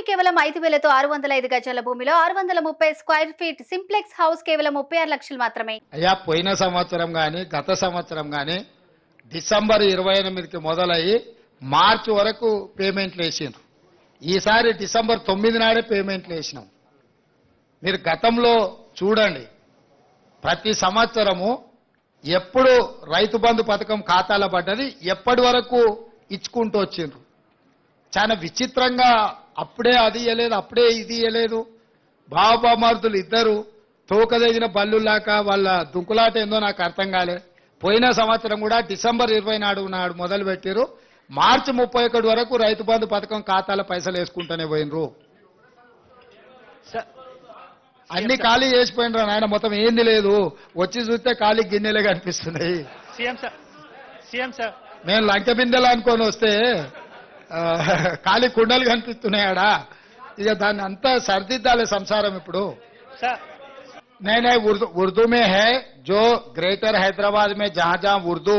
భూమి కేవలం 5,000తో 605 గజాల భూమిలో 630 స్క్వేర్ ఫీట్ సింప్లెక్స్ హౌస్ కేవలం 36 లక్షలు మాత్రమే. అయ్యా పోయిన సంవత్సరం గాని గత సంవత్సరం గాని డిసెంబర్ 28కి మొదలయ్యి మార్చి వరకు పేమెంట్లు వేసిండ్రు. ఈసారి డిసెంబర్ 9 నాడే పేమెంట్లు వేసినాం. మీరు గతంలో చూడండి, ప్రతి సంవత్సరము ఎప్పుడు రైతు బంధు పథకం ఖాతాలో పడ్డది ఎప్పటి వరకు ఇచ్చుకుంటూ వచ్చిండ్రు. చాలా విచిత్రంగా అప్పుడే అది ఇవ్వలేదు, అప్పుడే ఇది ఇవ్వలేదు. బాబామర్దులు ఇద్దరు తోకదగిన బల్లులాక వాళ్ళ దుంకులాట ఏందో నాకు అర్థం కాలే. పోయిన సంవత్సరం కూడా డిసెంబర్ 20 నాడు మొదలు పెట్టారు. మార్చి 31 వరకు రైతు బంధు పథకం ఖాతాల పైసలు వేసుకుంటూనే పోయినరు. అన్ని ఖాళీ చేసిపోయినరు నాయన, మొత్తం ఏంది లేదు. వచ్చి చూస్తే ఖాళీ గిన్నెలే కనిపిస్తున్నాయి. మేము లంక బిందెలు అనుకొని వస్తే ఖాళీ కుండలు కనిపిస్తున్నాయాడా. ఇక దాన్ని అంతా సర్దిద్దాలి సంసారం. ఇప్పుడు नहीं उर्दू में है, जो ग्रेटर हैदराबाद में जहां जहां उर्दू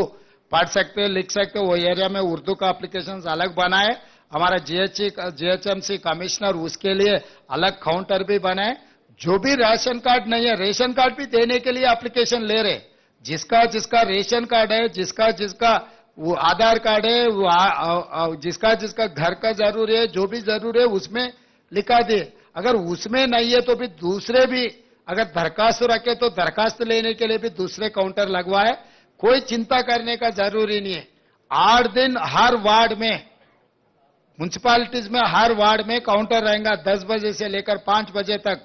पढ़ सकते लिख सकते वो एरिया में उर्दू का एप्लीकेशन अलग बनाए. हमारा जीएचएमसी कमिश्नर उसके लिए अलग काउंटर भी बनाए. जो भी राशन कार्ड नहीं है, रेशन कार्ड भी देने के लिए एप्लीकेशन ले रहे. जिसका जिसका रेशन कार्ड है, जिसका जिसका वो आधार कार्ड है, वो जिसका जिसका घर का जरूरी है, जो भी जरूरी है उसमें लिखा दे. अगर उसमें नहीं है तो भी दूसरे भी अगर दरखास्त रखे तो दरखास्त लेने के लिए भी दूसरे काउंटर लगवाए. कोई चिंता करने का जरूरी नहीं है. 8 दिन हर वार्ड में, म्युनिसिपैलिटीज में हर वार्ड में काउंटर रहेगा 10 बजे से लेकर 5 बजे तक.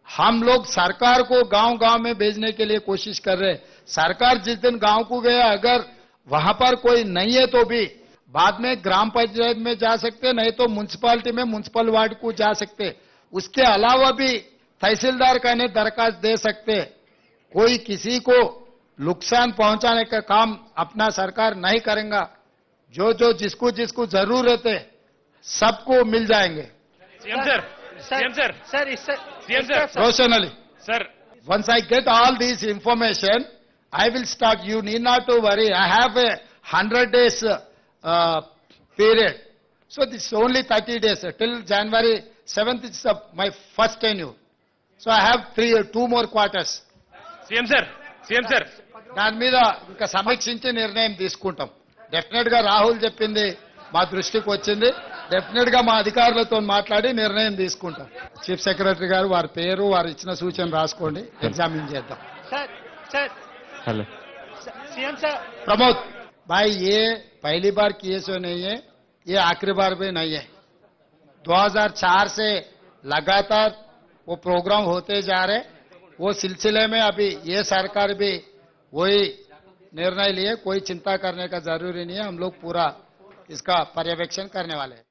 हम लोग सरकार को गांव-गांव में भेजने के लिए कोशिश कर रहे हैं. सरकार जिस दिन गांव को गया, अगर वहां पर कोई नहीं है तो भी बाद में ग्राम पंचायत में जा सकते, नहीं तो म्युनिसिपैलिटी में म्युनिसिपल वार्ड को जा सकते. उसके अलावा भी तहसीलदार का ने दरखास्त दे सकते. कोई किसी को नुकसान पहुंचाने का काम अपना सरकार नहीं करेगा. जो जो जिसको जिसको जरूरत है सबको मिल जाएंगे. Roshan Ali sir, once I get all this information, I will start. You need not to worry. I have a 100 days period. So this is only 30 days. Till January 7th is my first tenure. So I have 2 more quarters. CM sir దాని మీద ఇంకా సమీక్షించి నిర్ణయం తీసుకుంటాం. Definite గా రాహుల్ చెప్పింది మా దృష్టికి వచ్చింది. డెఫినెట్ గా మా అధికారులతో మాట్లాడి నిర్ణయం తీసుకుంటాం. చీఫ్ సెక్రటరీ గారు వారి పేరు, వారు ఇచ్చిన సూచన రాసుకోండి, ఎగ్జామిన్ చేద్దాం. हेलो सीएम सर, प्रमोद भाई, ये पहली बार किए सो नहीं है, ये आखिरी बार भी नहीं है. 2004 से लगातार वो प्रोग्राम होते जा रहे. वो सिलसिले में अभी ये सरकार भी वही निर्णय लिए. कोई चिंता करने का जरूरी नहीं है. हम लोग पूरा इसका पर्यवेक्षण करने वाले हैं.